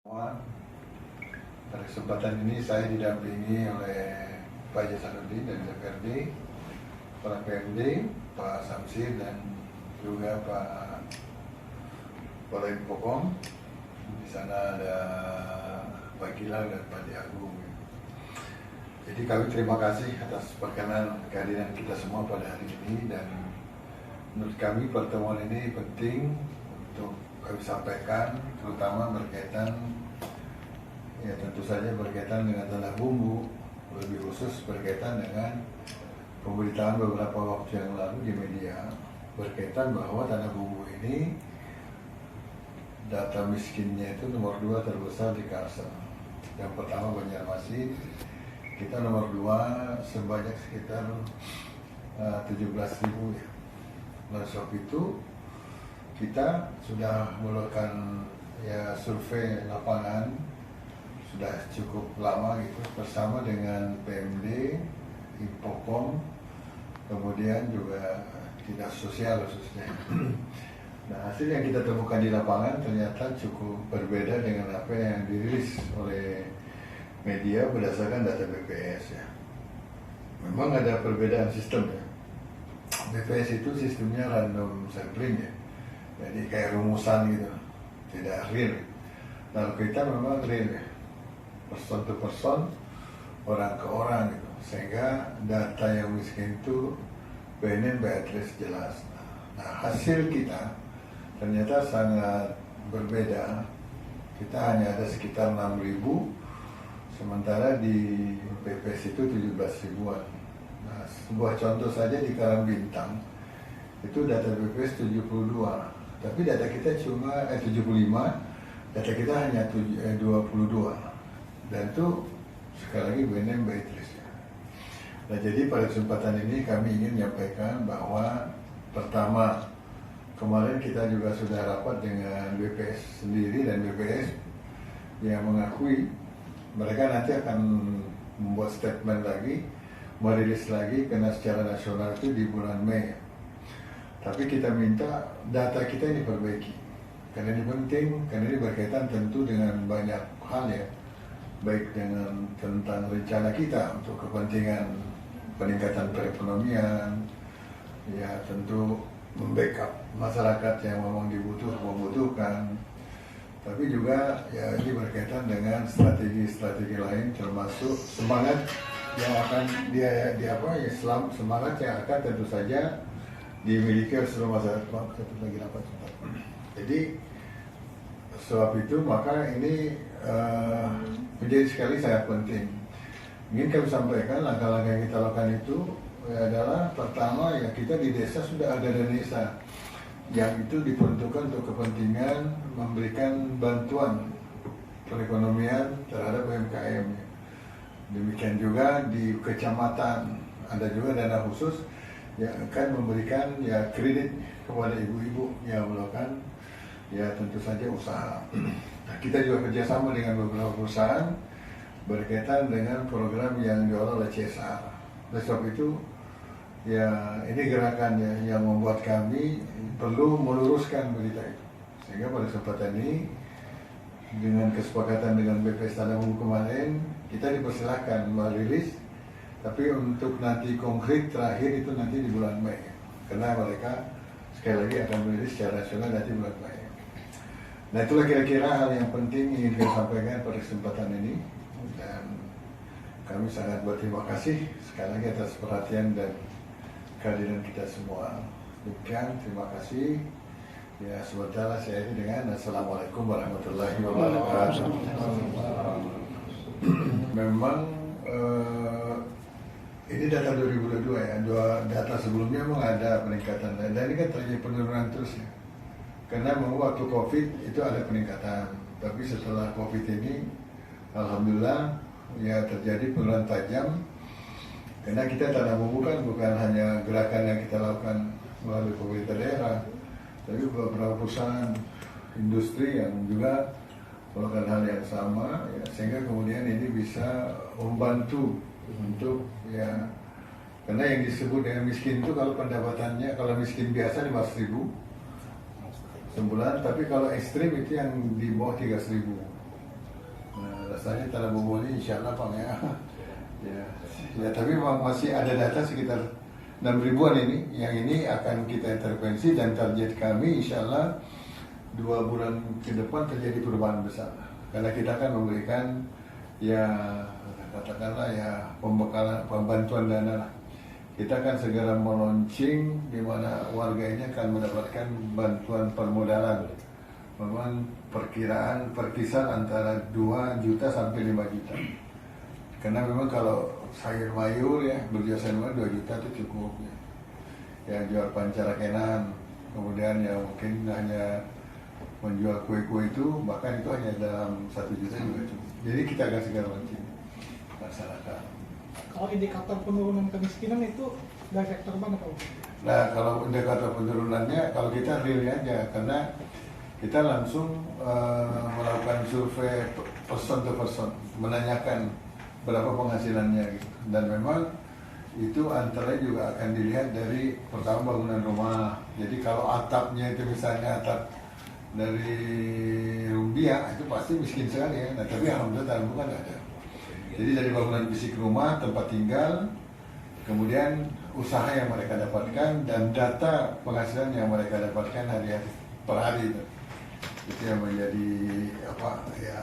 Pada kesempatan ini saya didampingi oleh Pak Jasanuddin dan DPRD, para PMD, Pak Samsir dan juga Pak Polres Pokong. Di sana ada Pak Gilang dan Pak Diagung. Jadi kami terima kasih atas perkenan kehadiran kita semua pada hari ini, dan menurut kami pertemuan ini penting untuk kami sampaikan, terutama berkaitan, ya tentu saja berkaitan dengan tanah bumbu, lebih khusus berkaitan dengan pemberitaan beberapa waktu yang lalu di media berkaitan bahwa tanah bumbu ini data miskinnya itu nomor 2 terbesar di Kalsel. Yang pertama Banjarmasin, kita nomor 2 sebanyak sekitar 17.000 ya. Oleh sebab itu kita sudah melakukan survei lapangan sudah cukup lama gitu, bersama dengan PMD, Ipopom, kemudian juga dinas sosial khususnya. Nah, hasil yang kita temukan di lapangan ternyata cukup berbeda dengan apa yang dirilis oleh media berdasarkan data BPS ya. Memang ada perbedaan sistem ya. BPS itu sistemnya random sampling ya. Jadi kayak rumusan gitu, tidak real. Nah, kita memang real ya, person to person, orang ke orang gitu, sehingga data yang miskin itu BNN by address jelas. Nah, hasil kita ternyata sangat berbeda. Kita hanya ada sekitar 6.000, sementara di BPS itu 17.000-an. Nah, sebuah contoh saja di Karangbintang itu data BPS 72. Tapi data kita cuma 75, data kita hanya 22, dan itu sekali lagi BNN by address ya. Nah, jadi pada kesempatan ini kami ingin menyampaikan bahwa pertama, kemarin kita juga sudah rapat dengan BPS sendiri dan BPS yang mengakui mereka nanti akan membuat statement lagi, merilis lagi karena secara nasional itu di bulan Mei. Tapi kita minta data kita ini diperbaiki, karena ini penting, karena ini berkaitan tentu dengan banyak hal ya, baik dengan tentang rencana kita untuk kepentingan peningkatan perekonomian, ya tentu membackup masyarakat yang memang membutuhkan, tapi juga ya ini berkaitan dengan strategi-strategi lain, termasuk semangat yang akan semangat yang akan tentu saja dimiliki oleh seluruh masyarakat. Jadi sebab itu maka ini menjadi sekali sangat penting. Ingin kami sampaikan langkah-langkah yang kita lakukan itu adalah pertama ya, kita di desa sudah ada dana desa yang itu diperuntukkan untuk kepentingan memberikan bantuan perekonomian terhadap UMKM. Demikian juga di kecamatan ada juga dana khusus yang akan memberikan ya kredit kepada ibu-ibu yang melakukan ya tentu saja usaha. Nah, kita juga kerjasama dengan beberapa perusahaan berkaitan dengan program yang diolah oleh CSR. Oleh sebab itu ya ini gerakan ya yang membuat kami perlu meluruskan berita itu, sehingga pada kesempatan ini dengan kesepakatan dengan BPS Tanah Bumbu kemarin kita dipersilakan merilis, tapi untuk nanti konkret terakhir itu nanti di bulan Mei, karena mereka sekali lagi akan merilis secara nasional nanti bulan Mei. Nah, itulah kira-kira hal yang penting ingin saya sampaikan pada kesempatan ini, dan kami sangat berterima kasih sekali lagi atas perhatian dan kehadiran kita semua. Demikian, terima kasih. Ya, sementara saya ini dengan Assalamualaikum warahmatullahi wabarakatuh. Memang ini data 2022 ya, data sebelumnya memang ada peningkatan, dan ini kan terjadi penurunan terus ya. Karena memang waktu COVID itu ada peningkatan, tapi setelah COVID ini alhamdulillah ya terjadi penurunan tajam. Karena kita Tanah Bumbu kan bukan hanya gerakan yang kita lakukan melalui pemerintah daerah, tapi beberapa perusahaan industri yang juga melakukan hal yang sama ya, sehingga kemudian ini bisa membantu untuk ya, karena yang disebut dengan miskin itu kalau pendapatannya, kalau miskin biasa 500.000 sebulan, tapi kalau ekstrim itu yang di bawah 300.000. Nah, rasanya tanah bumbu ini insya Allah Bang ya. Ya, tapi memang masih ada data sekitar 6 ribuan ini. Yang ini akan kita intervensi dan target kami insya Allah 2 bulan ke depan terjadi perubahan besar. Karena kita akan memberikan ya katakanlah ya pembekalan, pembantuan dana lah. Kita akan segera meluncing di mana warga ini akan mendapatkan bantuan permodalan. Memang perkisar antara 2 juta sampai 5 juta. Karena memang kalau sayur mayur ya berjual sayur mayur 2 juta itu cukup ya. Ya jual pancarakenan, kemudian ya mungkin hanya menjual kue-kue itu bahkan itu hanya dalam 1 juta juga cukup. Jadi kita akan segera launching masyarakat. Kalau indikator penurunan kemiskinan itu dari sektor mana Pak? Nah kalau indikator penurunannya kalau kita real aja karena kita langsung melakukan survei person to person, menanyakan berapa penghasilannya gitu. Dan memang itu antara juga akan dilihat dari pertama bangunan rumah. Jadi kalau atapnya itu misalnya atap dari rumbia itu pasti miskin sekali ya. Nah tapi alhamdulillah tanah bukan ada. Jadi dari bangunan fisik rumah, tempat tinggal, kemudian usaha yang mereka dapatkan dan data penghasilan yang mereka dapatkan hari-hari per hari itu yang menjadi apa ya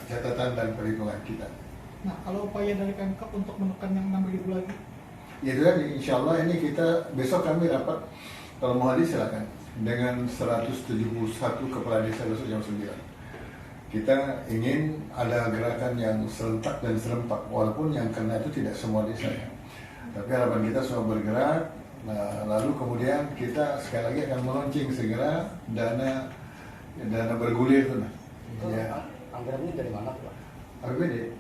catatan dan perhitungan kita. Nah kalau upaya dari Pemkab untuk menekan yang 6.000 lagi? Ya itu tadi, insya Allah ini kita besok kami rapat kalau mau hadir silakan dengan 171 kepala desa besok jam 9. Kita ingin ada gerakan yang serentak dan serempak walaupun yang kena itu tidak semua desa ya. Tapi harapan kita semua bergerak. Nah, lalu kemudian kita sekali lagi akan meluncing segera dana bergulir tuh. Ya. Anggaran ini dari mana Pak? APBD.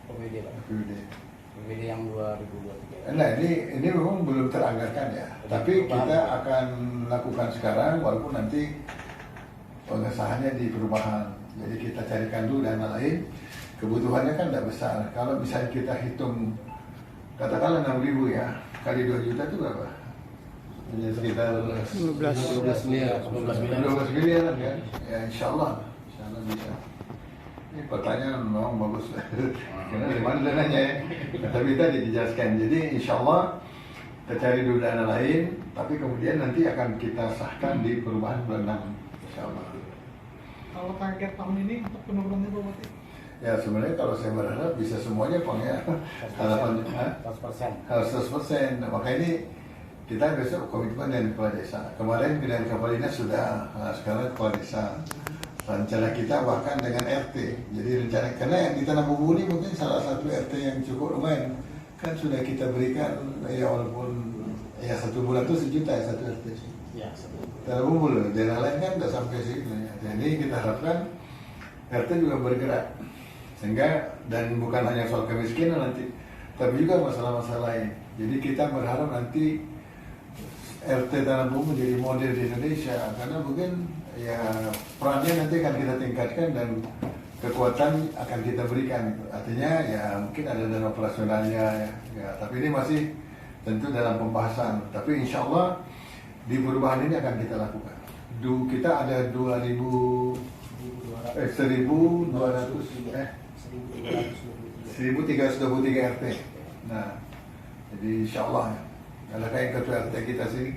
APBD Pak. APBD yang 2023. Nah ini memang belum teranggarkan ya. Tapi kita akan lakukan sekarang walaupun nanti pengesahannya di perubahan. Jadi kita carikan dulu dana lain. Kebutuhannya kan tidak besar. Kalau misalnya kita hitung katakanlah 6.000 ya kali 2 juta itu berapa? Hanya sekitar 12 miliar. 12 miliar kan? Ya insya Allah bisa. Ini pertanyaan memang bagus. Karena dari mana dananya ya? Tapi tadi dijelaskan. Jadi insya Allah kita cari dulu dana lain. Tapi kemudian nanti akan kita sahkan di perubahan bulan 6 insya Allah. Kalau target tahun ini untuk penurunannya berapa? Ya sebenarnya kalau saya berharap bisa semuanya Bang ya. Harapan 100%. harus 100%. Nah, maka ini kita besok komitmen dengan kepala desa. Kemarin dengan kepala dinas sudah, nah, sekarang kepala desa. Rencana kita bahkan dengan RT. Jadi rencana karena yang di Tanah Bumbu ini mungkin salah satu RT yang cukup lumayan. Kan sudah kita berikan ya walaupun ya 1 bulan itu 1 juta ya 1 RT. Ya, Tanah Bumbu loh. Daerah lain kan tidak sampai segitu ya. Jadi kita harapkan RT juga bergerak. Sehingga dan bukan hanya soal kemiskinan nanti, tapi juga masalah-masalah lain. Jadi kita berharap nanti RT Tanah Bumbu menjadi model di Indonesia karena mungkin ya perannya nanti akan kita tingkatkan dan kekuatan akan kita berikan. Artinya ya mungkin ada dana operasionalnya ya, tapi ini masih tentu dalam pembahasan. Tapi insya Allah di perubahan ini akan kita lakukan. Kita ada 1.323 RT. Nah, jadi insya Allah ya. Ada kayak ketua RT kita sini.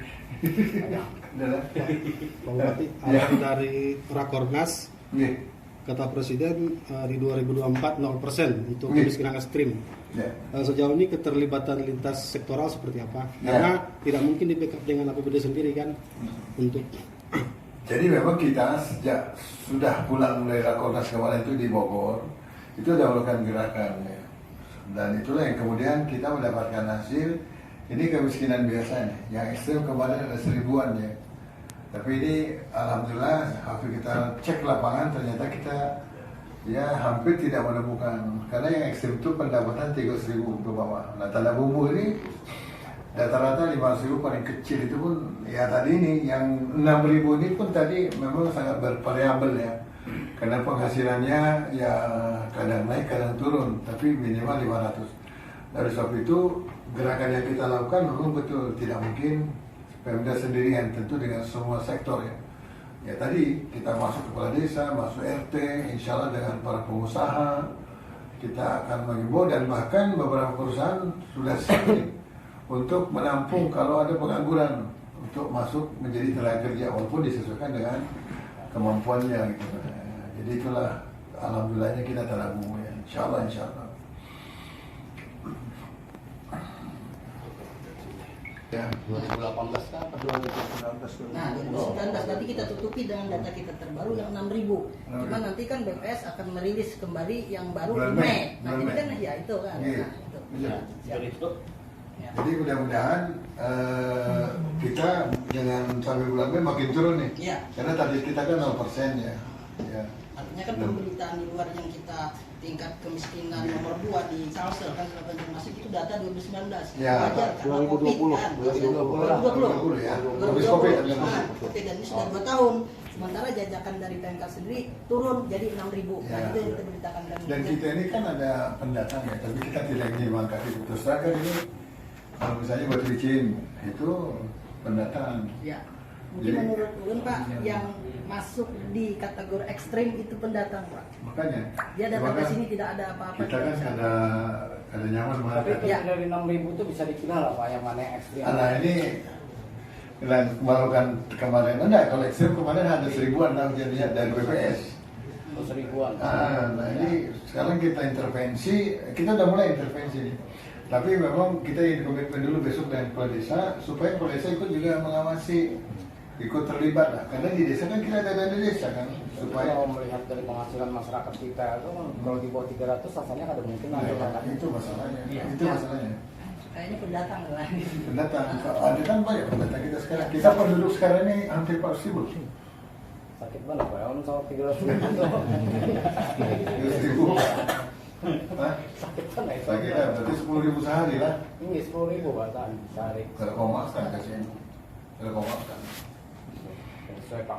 Berarti arahan dari Rakornas, kata Presiden di 2024 0% untuk kemiskinan ekstrim. Sejauh ini keterlibatan lintas sektoral seperti apa? Karena tidak mungkin di backup dengan APBD sendiri kan untuk. Jadi memang kita sejak sudah pulang dari Rakornas kemarin itu di Bogor, itu sudah melakukan gerakan ya. Dan itulah yang kemudian kita mendapatkan hasil. Ini kemiskinan biasanya, yang ekstrem kemarin ada 1000-an ya. Tapi ini alhamdulillah, hampir kita cek lapangan ternyata kita ya hampir tidak menemukan. Karena yang ekstrem itu pendapatan 300.000 ke bawah. Nah Tanah Bumbu ini rata-rata 500.000 paling kecil itu pun ya tadi ini yang 6.000 ini pun tadi memang sangat bervariabel ya. Karena penghasilannya ya kadang naik kadang turun, tapi minimal 500. Dari sebab itu gerakan yang kita lakukan memang betul tidak mungkin Pemda sendirian, tentu dengan semua sektor ya. ya tadi kita masuk kepala desa, masuk RT, insya Allah dengan para pengusaha kita akan mengimbau, dan bahkan beberapa perusahaan sudah siap untuk menampung kalau ada pengangguran untuk masuk menjadi tenaga kerja walaupun disesuaikan dengan kemampuannya gitu. Jadi itulah alhamdulillahnya kita terabung ya, insya Allah. Ya, 2018 kan? 2019. Nah, 2019 nanti kita tutupi dengan data kita terbaru yang 6.000. Cuma nanti kan BPS akan merilis kembali yang baru Bulan di Mei. Mei. Nah, Bulan ini Mei. kan ya itu kan. Iya. Nah, itu. Iya. Jadi itu Ya. Jadi mudah-mudahan kita dengan sampai bulan Mei makin turun nih. Iya. Karena target kita kan 0% ya. Ya. Artinya kan pemberitaan di luar yang kita tingkat kemiskinan nomor 2 di Kalsel kan sudah masuk itu data 2019. Ya, Wajar karena 2020. Covid kan. 2020 ya. Habis Covid. Nah, Covid dan ini sudah 2 tahun. Sementara jajakan dari PMK sendiri turun jadi 6.000. Nah, Ya. itu yang kita beritakan Dan kita ini kan ada pendatang ya, tapi kita tidak ingin mengangkat itu. Terus terang kan ini kalau misalnya buat licin itu pendatang. Ya. Mungkin Jadi- menurut Ulun Pak, yang masuk di kategori ekstrim itu pendatang Pak. Makanya Dia datang cuma ke kan sini tidak ada apa-apa. kita kan ada nyaman tapi mengangkat. itu dari 6.000 itu bisa dipilah lah Pak, yang mana yang ekstrim. Nah ini dan melakukan kemarin enggak, kalau ekstrim kemarin ada 1000-an lah jadinya dari BPS. Terus ribuan. Nah ini sekarang kita intervensi, kita udah mulai intervensi nih. Tapi memang kita ingin komitmen dulu besok dengan kepala desa supaya kepala desa ikut juga mengawasi, ikut terlibat lah. Karena di desa kan kita ada di desa kan, supaya Kalau melihat dari penghasilan masyarakat kita itu kalau di bawah 300 rasanya ada mungkin ada kan. itu masalahnya, Iya. itu masalahnya. Kayaknya pendatang lah. Pendatang, ada kan banyak pendatang kita sekarang. Kita penduduk sekarang ini hampir 4.000. Sakit banget Pak, om sama 300 itu. 3.000. Hah? Sakit banget itu. Saya kira berarti 10.000 sehari lah. Ini 10.000 Pak sehari. Kalau kau makan kasih, kalau kau makan. Sesuai Pak.